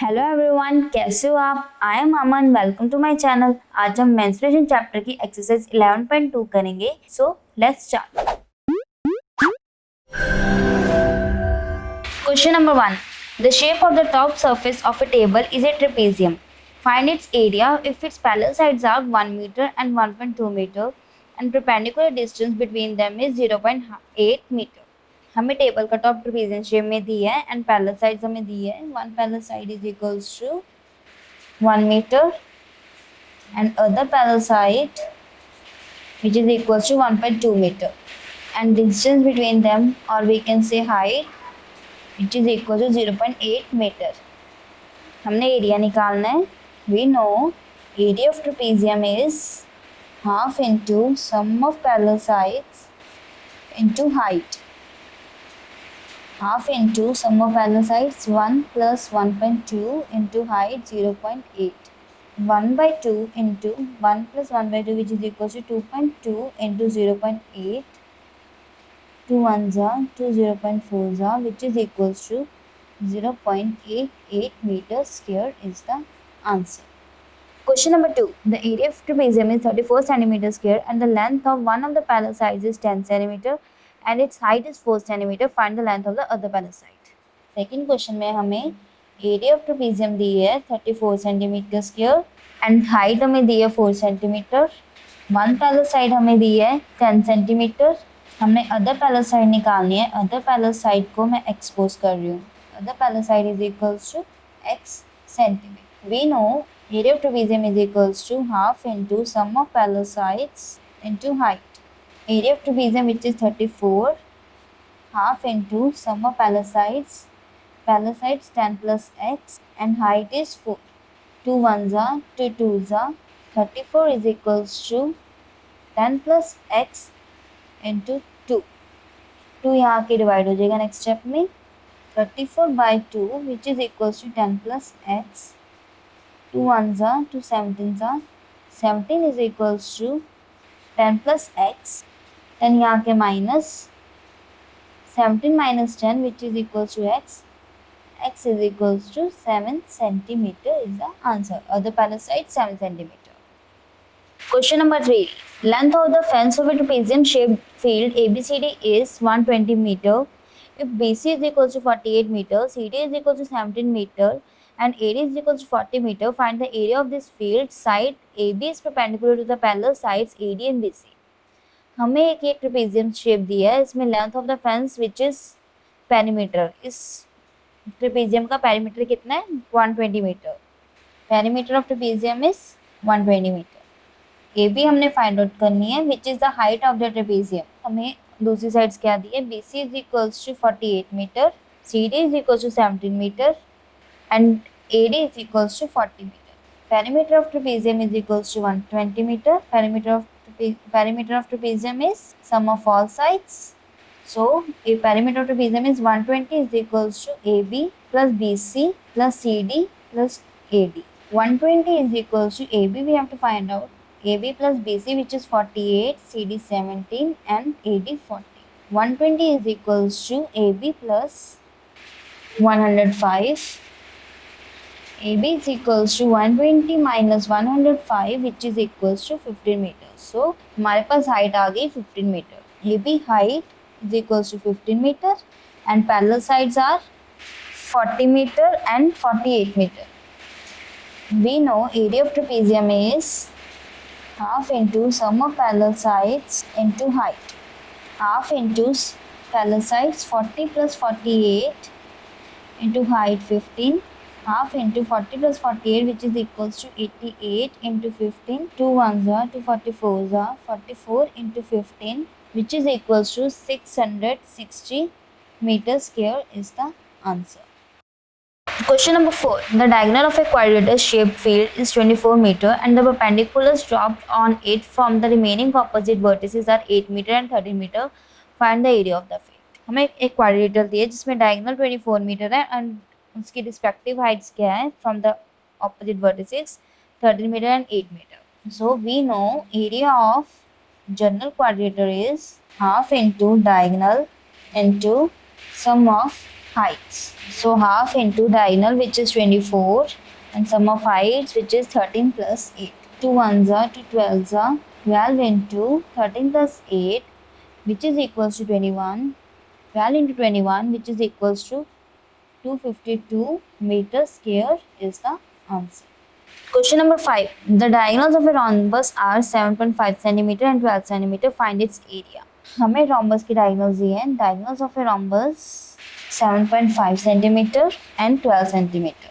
Hello everyone, कैसे हो आप? I am Aman, welcome to my channel. आज हम मेंस्ट्रुएशन चैप्टर की एक्सरसाइज 11.2 करेंगे। So let's start. Question number 1, the shape of the top surface of a table is a trapezium. Find its area if its parallel sides are 1 meter and 1.2 meter and perpendicular distance between them is 0.8 meter. हमें table का top trapezium shape में दी है and parallel sides हमें दी है। One parallel side is equals to 1 meter and other parallel side which is equals to 1.2 meter, and distance between them, or we can say height, which is equal to 0.8 meter. हमने area निकालना है। We know area of trapezium is half into sum of parallel sides into height. Half into sum of parallel sides 1 plus 1.2 into height 0.8. 1 by 2 into 1 plus 1 by 2, which is equal to 2.2 into 0.8. 2 ones are 2, 0.4s are, which is equals to 0.88 meters square is the answer. Question number 2. The area of trapezium is 34 centimeter square and the length of one of the parallel sides is 10 centimeter and its height is 4 centimeter. Find the length of the other parallel side. Second question में हमें area of trapezium दी है 34 centimeter square and height हमें दी है 4 centimeter. One parallel side हमें दी है 10 centimeter. हमने other parallel side निकालनी है। other parallel side को मैं expose कर रही हूँ। other parallel side is equals to x centimeter. We know area of trapezium is equals to half into sum of parallel sides into height. Area of trapezium, which is 34, half into sum of parallel sides 10 plus x, and height is 4. 2 ones are 2 twos are 34 is equals to 10 plus x into 2. 2 यहाँ के divide हो जाएगा next step में। 34 by 2, which is equals to 10 plus x. 2 ones are 2 17s are 17 is equals to 10 plus x. 10 यहाँ के minus 17 minus 10, which is equals to x. X is equals to 7 centimeter is the answer. Other parallel side 7 centimeter. Question number 3. Length of the fence of a trapezium shaped field ABCD is 120 meter. If BC is equals to 48 meter, CD is equals to 17 meter and AD is equals to 40 meter, find the area of this field. Side AB is perpendicular to the parallel sides AD and BC. हमें एक trapezium shape दिया है। इसमें length of the fence which is perimeter, इस trapezium का perimeter कितना है? 120 meter. Perimeter of trapezium is 120 meter. A B हमने फाइंड आउट करनी है which is the height of the trapezium. हमें दूसरी साइड्स क्या दी है? B C is equals to 48 meter, C D is equals to 17 meter and A D is equals to 40 meter. Perimeter of trapezium is equals to 120 meter. Perimeter of trapezium is sum of all sides. So, if perimeter of trapezium is 120 is equals to AB plus BC plus CD plus AD. 120 is equals to AB. We have to find out AB plus BC, which is 48, CD 17 and AD 40. 120 is equals to AB plus 105. AB is equals to 120 minus 105, which is equals to 15 meters. So हमारे पास height आ गई 15 meter. AB height is equals to 15 meter and parallel sides are 40 meter and 48 meter. We know area of trapezium is half into sum of parallel sides into height. Half into parallel sides 40 plus 48 into height 15. Half into 40 plus 48, which is equals to 88 into 15. 2 ones are 2 44s are 44 into 15, which is equals to 660 meters square is the answer. Question number 4. The diagonal of a quadrilateral shaped field is 24 meter and the perpendiculars dropped on it from the remaining opposite vertices are 8 meter and 13 meter. Find the area of the field. हमें एक quadrilateral दी है जिसमें diagonal 24 meter है and उसकी respective heights क्या है from the opposite vertices? 13 meter and 8 meter. So we know area of general quadrilateral is half into diagonal into sum of heights. So half into diagonal, which is 24, and sum of heights, which is 13 plus 8. 2 ones are 2 12s are 12 into 13 plus 8, which is equals to 21. 12 into 21, which is equals to 252 meters square is the answer. Question number 5. The diagonals of a rhombus are 7.5 centimeter and 12 centimeter. Find its area. हमें rhombus की diagonals दी हैं. Diagonals of a rhombus 7.5 centimeter and 12 centimeter.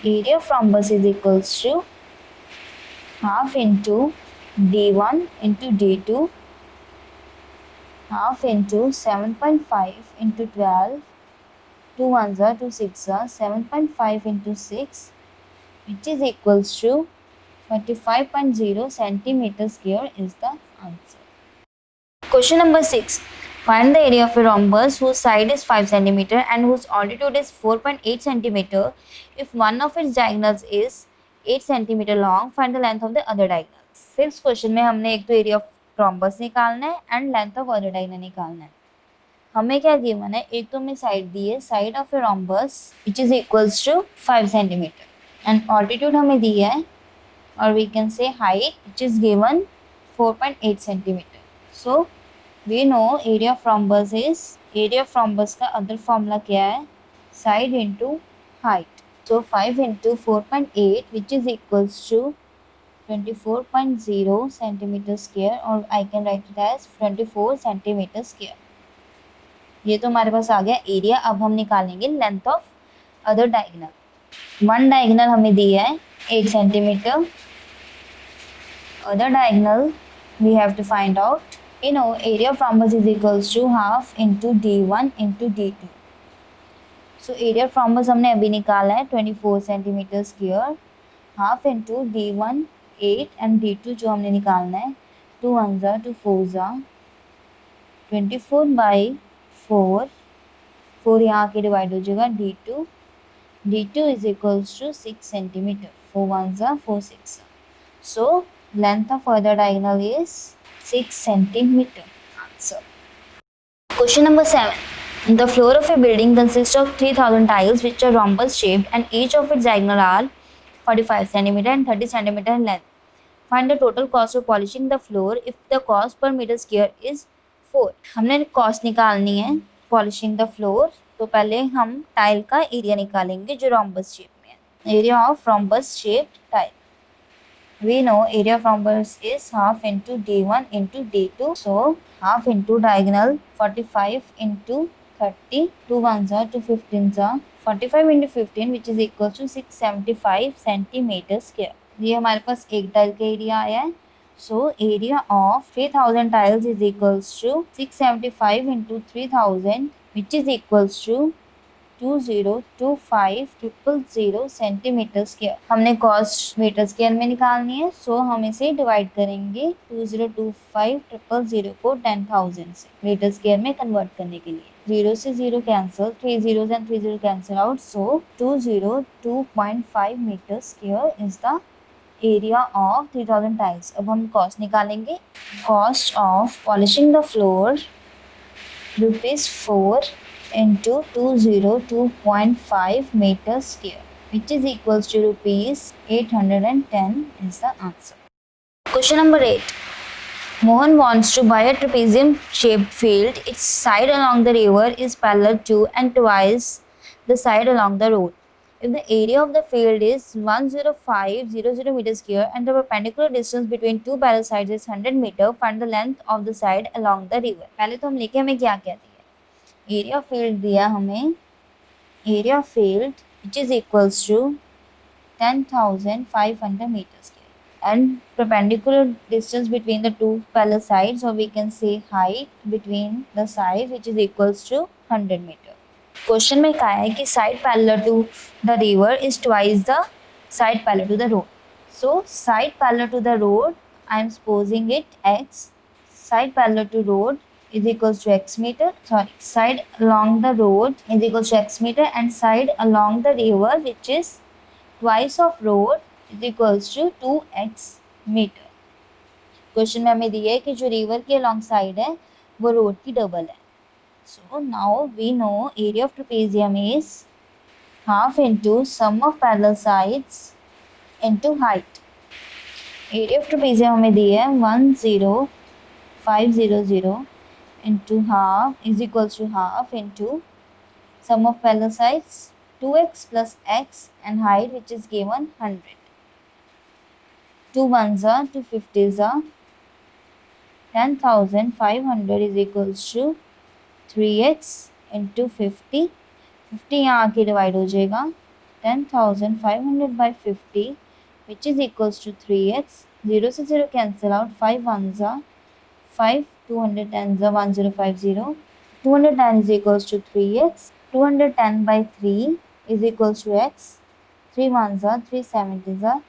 Area of rhombus is equals to half into d1 into d2, half into 7.5 into 12. 2 ones are 2 6 are 7.5 into 6, which is equals to 45.0 centimeter square is the answer. Question number 6. Find the area of a rhombus whose side is 5 centimeter and whose altitude is 4.8 centimeter. If one of its diagonals is 8 centimeter long, find the length of the other diagonal. 6th question में हमने एक तो area of rhombus निकालना है and length of other diagonal निकालना है. हमें क्या गिवन है, एक तो हमें साइड दी है, side of A rhombus which is equals to 5 centimeter and altitude हमें दी है और we can say height which is given 4.8 centimeter. So we know area of rhombus is, area of rhombus का other formula क्या है, side into height. So 5 into 4.8 which is equals to 24.0 centimeter square, or I can write it as 24 centimeter square. ये तो हमारे पास आ गया area. अब हम निकालेंगे length of other diagonal. One diagonal हमें दी है 8 centimeter. Other diagonal we have to find out. You know area of rhombus is equals to half into d1 into d2. So area of rhombus हमने अभी निकाला है 24 centimeter square. Half into d1 8 and d2 जो हमने निकालना है 2 1 जा 2 4 जा 24 बाई 4 यहाँ आके डिवाइड हो जाएगा d2 is equals to 6 centimetre. 4 1 जा 4 6. So length of other diagonal is 6 centimeter. Answer. Question number 7. The floor of a building consists of 3000 tiles which are rhombus shaped and each of its diagonal are 45 centimeter and 30 centimeter in length. Find the total cost of polishing the floor if the cost per meter square is 4. हमने cost निकालनी है polishing the floor. तो पहले हम tile का area निकालेंगे जो rhombus shape में है. Area of rhombus shaped tile. We know area of rhombus is half into d1 into d2. So half into diagonal 45 into 30. 2 ones are 2 15s are 45 into 15 which is equal to 675 centimeter square. ये हमारे पास एक tile का area आया है. So area of 3000 tiles is equals to 675 into 3000 which is equals to 2025,000 centimetre square. हमने cost metre square में निकालनी है. सो हम इसे डिवाइड करेंगे 2025,000 को 10,000 से मीटर स्क्वायर में कन्वर्ट करने के लिए. 0 से 0 cancel, 3 zeros and 3 0 cancel out. So 202.5 meter square is the area of 3000 tiles. अब हम कॉस्ट निकालेंगे. Cost of polishing the floor ₹4 into 202.5 meters square which is equals to ₹810 is the answer. Question number 8. Mohan wants to buy a trapezium shaped field. Its side along the river is parallel to and twice the side along the road. If the area of the field is 10500 meters square and the perpendicular distance between two parallel sides is 100 meter, find the length of the side along the river. पहले तो हम लिखे हमें क्या कहते हैं. Area field दिया हमें. Area field which is equals to 10,500 meters and perpendicular distance between the two parallel sides, or we can say height between the sides which is equals to 100 meter. Question में कहा है कि side parallel to the river is twice the side parallel to the road. So side parallel to the road I am supposing it x. Side parallel to road is equals to x meter. Side along the road is equals to x meter and side along the river which is twice of road is equals to 2x meter. Question में हमें दिया है कि जो river के along side है वो road की डबल है. So now we know area of trapezium is half into sum of parallel sides into height. Area of trapezium हमें दी है 10500 into half is equals to half into sum of parallel sides 2x plus x and height which is given 100. 2 ones are 2 50s are 10,500 is equals to 3x into 50. 50 यहाँ आके divide हो जाएगा 10,500 by 50 which is equals to 3x. 0 से 0 cancel out. 5 ones are 5, 210 are 1050. 210 is equals to 3x. 210 by 3 is equals to x. 3 ones are 370 are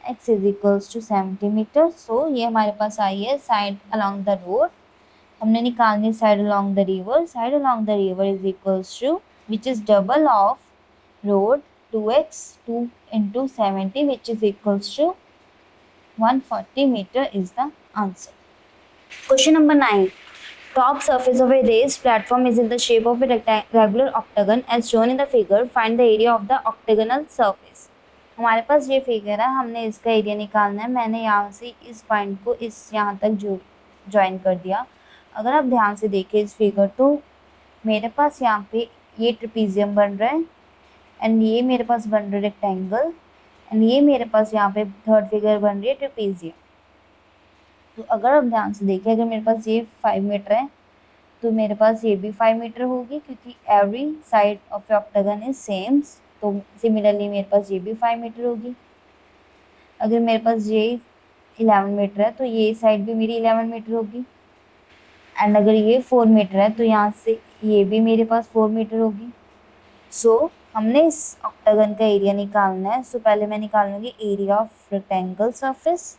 x is equals to 70 metre. So ये हमारे पास आई है side along the road. हमने निकालनी side along the river. Side along the river is equals to which is double of road 2x 2 into 70 which is equals to 140 meter is the answer. Question number 9. Top surface of a raised platform is in the shape of a regular octagon as shown in the figure. Find the area of the octagonal surface. हमारे पास ये figure है, हमने इसका area निकालना है. मैंने यहाँ से इस पॉइंट को इस यहाँ तक जो ज्वाइन कर दिया. अगर आप ध्यान से देखें इस फिगर तो मेरे पास यहाँ पे ये ट्रेपीजियम बन रहा है एंड ये मेरे पास बन रहा है रेक्टेंगल एंड ये मेरे पास यहाँ पे थर्ड फिगर बन रही है ट्रेपीजियम. तो अगर आप ध्यान से देखिए अगर मेरे पास ये 5 मीटर है तो मेरे पास ये भी 5 मीटर होगी क्योंकि every side of octagon is same. तो सिमिलरली मेरे पास ये भी 5 मीटर होगी. अगर मेरे पास ये 11 मीटर है तो ये साइड भी मेरी 11 मीटर होगी एंड अगर ये 4 मीटर है तो यहाँ से ये भी मेरे पास 4 मीटर होगी. सो हमने इस ऑक्टागन का एरिया निकालना है. सो पहले मैं निकालूंगी area of rectangle surface.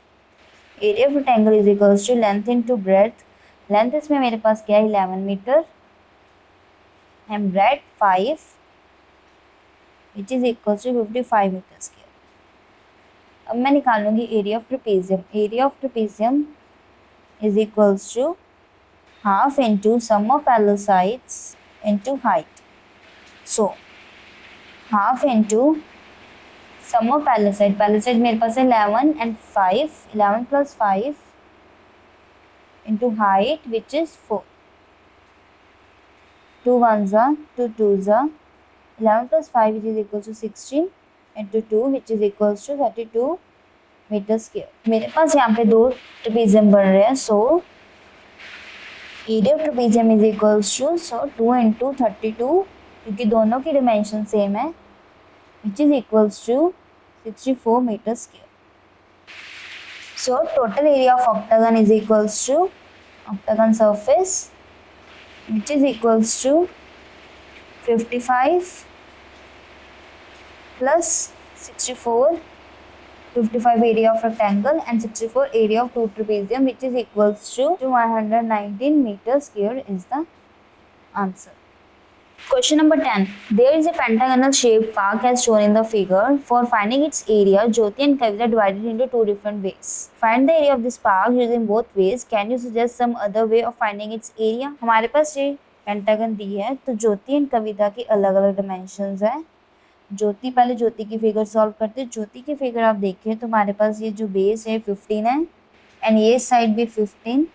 Area of rectangle is equals to length into breadth. Length इसमें मेरे पास क्या है 11 metre and breadth 5 which is equals to 55 metre square. अब मैं निकालूंगी area of trapezium. Area of trapezium is equals to half into sum of parallel sides into height. So half into sum of parallel side. Parallel side मेरे पास है 11 and 5. 11 plus 5 into height which is 4. 2 ones are 2 twos are 11 plus 5 which is equals to 16 into 2 which is equals to 32 meter square. मेरे पास यहाँ पे दो trapezium बन रहे हैं. So area of trapezium is equals to 2 into 32 क्योंकि दोनों की डिमेंशन सेम है which is equals to 64 meter square. So total area of octagon is equals to octagon surface which is equals to 55 plus 64. 55 area of rectangle and 64 area of two trapezium which is equals to 119 meters square is the answer. Question number 10. There is a pentagonal shaped park as shown in the figure. For finding its area, Jyoti and Kavita divided into two different ways. Find the area of this park using both ways. Can you suggest some other way of finding its area? हमारे पास ये pentagon दी है तो ज्योति and कविता की अलग अलग dimensions है. ज्योति पहले ज्योति की फिगर सॉल्व करते हैं. ज्योति की फिगर आप देखिए तो हमारे पास ये जो बेस है 15 है एंड ये साइड भी 15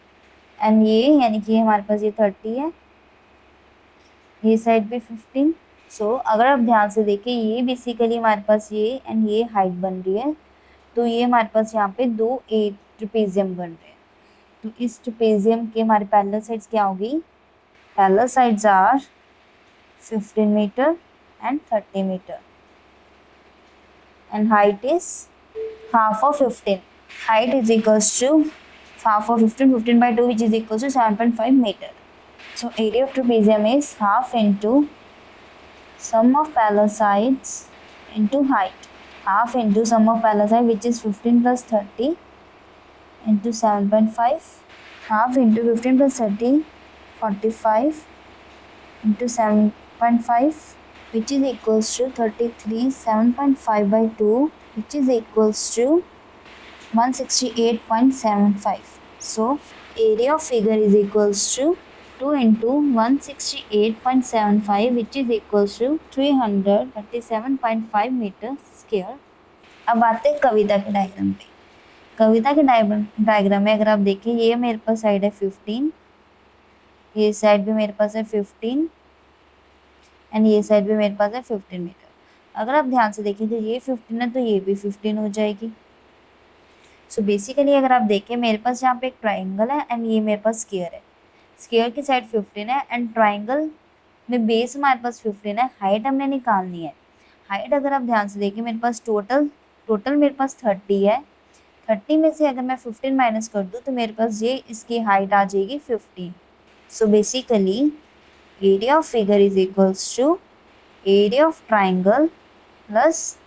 एंड ये यानी कि हमारे पास ये 30 है, ये साइड भी 15. सो अगर आप ध्यान से देखिए ये बेसिकली हमारे पास ये एंड ये हाइट बन रही है तो ये हमारे पास यहाँ पे दो ट्रेपीजियम बन रहे हैं. तो इस ट्रेपीजियम के हमारे पैरेलल साइड्स क्या होगी? Parallel sides are 15 meter and 30 meter and height is half of 15. Height is equals to half of 15 by 2 which is equals to 7.5 meter. So area of trapezium is half into sum of parallel sides into height. Half into sum of parallel side which is 15 plus 30 into 7.5. Half into 15 plus 30 45 into 7.5 which is equals to 33. 7.5 by 2 which is equals to 168.75. So area of figure is equals to 2 into 168.75 which is equals to 337.5 meter square. अब आते हैं कविता के diagram पे। कविता के diagram में अगर आप देखें, ये मेरे पास साइड है 15, ये साइड भी मेरे पास है 15 एंड ये साइड भी मेरे पास है 15 मीटर। अगर आप ध्यान से देखें तो ये 15 है तो ये भी 15 हो जाएगी। सो बेसिकली अगर आप देखें, मेरे पास यहाँ पे एक ट्राइंगल है एंड ये मेरे पास स्क्वायर है। स्क्वायर की साइड 15 है एंड ट्राइंगल में बेस हमारे पास 15 है। हाइट हमने निकालनी है। हाइट अगर आप ध्यान से देखें, मेरे पास टोटल मेरे पास 30 है। 30 में से अगर मैं 15 माइनस कर दूँ तो मेरे पास ये इसकी हाइट आ जाएगी 15। So basically area of figure is equals to area of triangle plus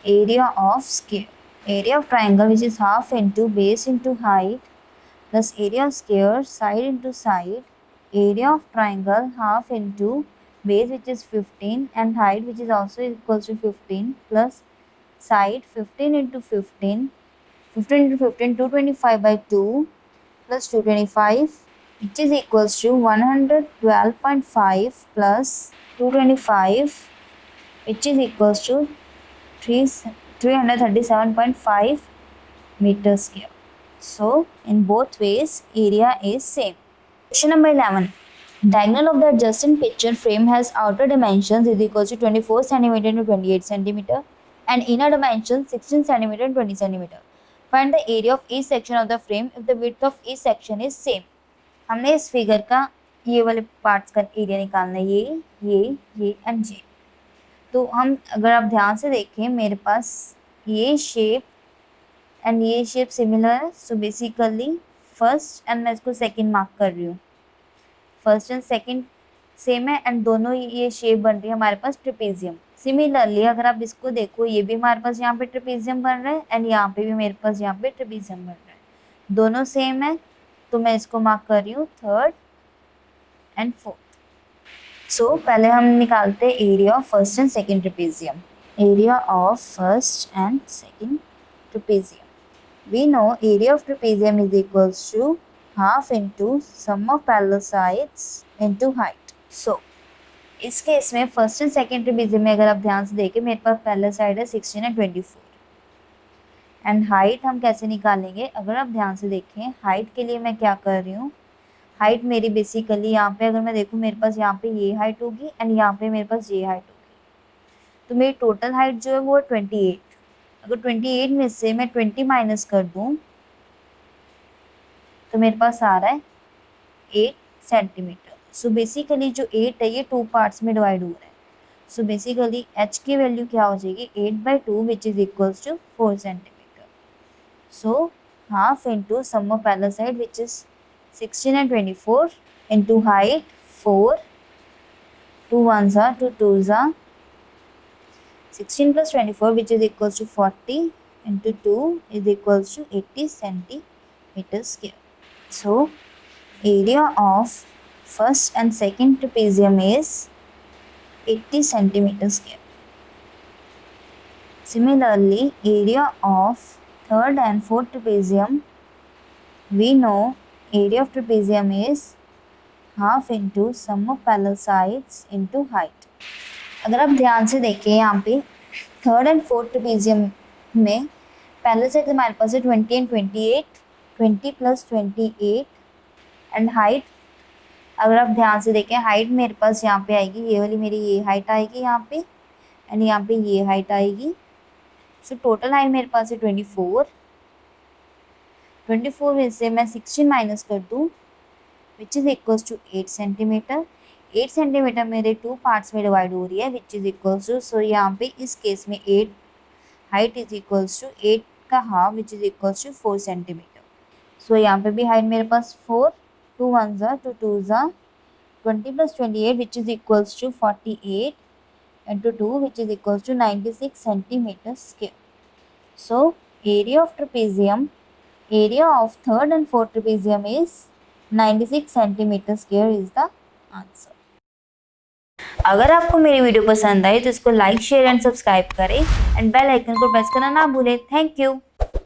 area of square. Area of triangle which is half into base into height plus area of square side into side. Area of triangle half into base which is 15 and height which is also equals to 15 plus side 15 into 15. 15 into 15 225 by 2 plus 225 which is equals to 112.5 plus 225 which is equals to 337.5 meters square. So in both ways area is same. Question number 11. Diagonal of the adjacent picture frame has outer dimensions is equals to 24 cm to 28 cm and inner dimensions 16 cm and 20 cm. Find the area of each section of the frame if the width of each section is same. हमने इस figure का ये वाले parts का area निकालना है, ये and ये। तो हम अगर आप ध्यान से देखें, मेरे पास ये शेप एंड ये शेप सिमिलर है। सो बेसिकली फर्स्ट एंड मैं इसको सेकंड मार्क कर रही हूँ। फर्स्ट एंड सेकंड सेम है एंड दोनों ये शेप बन रही है हमारे पास ट्रेपेजियम। सिमिलरली अगर आप इसको देखो, ये भी हमारे पास यहाँ पे ट्रेपेजियम बन रहा है एंड यहाँ पे भी मेरे पास यहाँ पे ट्रेपेजियम बन रहा है। दोनों सेम है तो मैं इसको मार्क कर रही हूँ थर्ड एंड फोर्थ। सो पहले हम निकालते हैं area of first and second trapezium. Area of first and second trapezium. We know area of trapezium is equals to half into sum of parallel sides into height. So इस case में first and second trapezium में अगर आप ध्यान से देखें, मेरे पास parallel side है 16 एंड 24 एंड हाइट हम कैसे निकालेंगे? अगर आप ध्यान से देखें, हाइट के लिए मैं क्या कर रही हूँ, हाइट मेरी बेसिकली यहाँ पे अगर मैं देखूँ, मेरे पास यहाँ पे ये हाइट होगी एंड यहाँ पे मेरे पास ये हाइट होगी। तो मेरी टोटल हाइट जो है वो 28। अगर 28 में से मैं 20 माइनस कर दूँ तो मेरे पास आ रहा है 8 सेंटीमीटर। सो बेसिकली जो 8 है ये 2 पार्ट्स में डिवाइड हो रहा है। सो बेसिकली h की वैल्यू क्या हो जाएगी, 8/2 which is equals to 4 centimetre. So half into sum of parallel side which is 16 and 24 into height 4, 2 ones are 2 twos are 16 plus 24 which is equals to 40 into 2 is equals to 80 centimeters square. So area of first and second trapezium is 80 centimeters square. Similarly, area of third and fourth trapezium, we know area of trapezium is half into sum of parallel sides into height. अगर आप ध्यान से देखें, यहाँ पे third and fourth trapezium में parallel side हमारे पास है 20 एंड 28, 20 प्लस 28 एंड हाइट अगर आप ध्यान से देखें, हाइट मेरे पास यहाँ पे आएगी, ये वाली मेरी ये हाइट आएगी यहाँ पे एंड यहाँ पे ये हाइट आएगी। सो टोटल हाइट मेरे पास है 24 में से मैं 16 माइनस कर दूँ which is equals to 8 centimeter. 8 centimeter मेरे 2 पार्ट्स में डिवाइड हो रही है which is equals to, so यहाँ पे इस केस में 8 हाइट इज इक्वल्स टू 8 का half which is equals to 4 centimetre. So यहाँ पे भी हाइट मेरे पास 4, 2 ones are 2 twos are 20 plus 28 which is equals to 48 into 2 which is equals to 96 centimeters square. So area of trapezium, area of third and fourth trapezium is 96 centimeter square is the answer. अगर आपको मेरी video पसंद आई तो इसको like, share and subscribe करें and bell icon को press करना ना भूलें। Thank you.